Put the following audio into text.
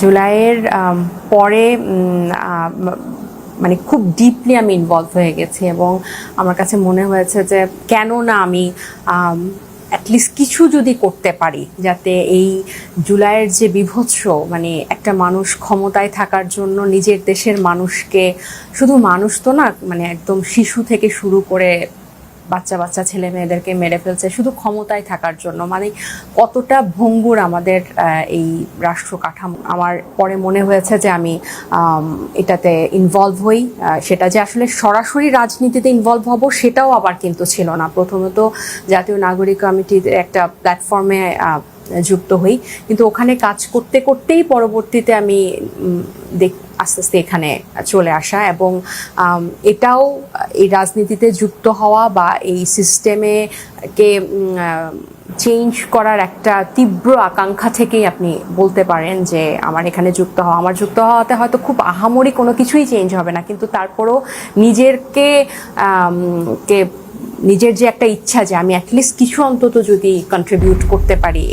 জুলাইয়ের পরে মানে খুব ডিপলি আমি ইনভলভ হয়ে গেছি এবং আমার কাছে মনে হয়েছে যে কেন না আমি অ্যাটলিস্ট কিছু যদি করতে পারি যাতে এই জুলাইয়ের যে বীভৎস মানে একটা মানুষ ক্ষমতায় থাকার জন্য নিজের দেশের মানুষকে, শুধু মানুষ তো না, মানে একদম শিশু থেকে শুরু করে বাচ্চা বাচ্চা ছেলে মেয়েদেরকে মেরে ফেলছে শুধু ক্ষমতায় থাকার জন্য, মানে কতটা ভঙ্গুর আমাদের এই রাষ্ট্র কাঠামো। আমার পরে মনে হয়েছে যে আমি এটাতে ইনভলভ হই। সেটা যে আসলে সরাসরি রাজনীতিতে ইনভলভ হব সেটাও আবার কিন্তু ছিল না। প্রথমত জাতীয় নাগরিক কমিটির একটা প্ল্যাটফর্মে যুক্ত হই, কিন্তু ওখানে কাজ করতে করতেই পরবর্তীতে আমি আস্তে আস্তে এখানে চলে আসা এবং এটাও এই রাজনীতিতে যুক্ত হওয়া বা এই সিস্টেমে কে চেঞ্জ করার একটা তীব্র আকাঙ্ক্ষা থেকেই আপনি বলতে পারেন যে আমার এখানে যুক্ত হওয়া। আমার যুক্ত হওয়াতে হয়তো খুব আহামরি কোনো কিছুই চেঞ্জ হবে না, কিন্তু তারপরও নিজের যে একটা ইচ্ছা যে আমি অ্যাটলিস্ট কিছু অন্তত যদি কন্ট্রিবিউট করতে পারি।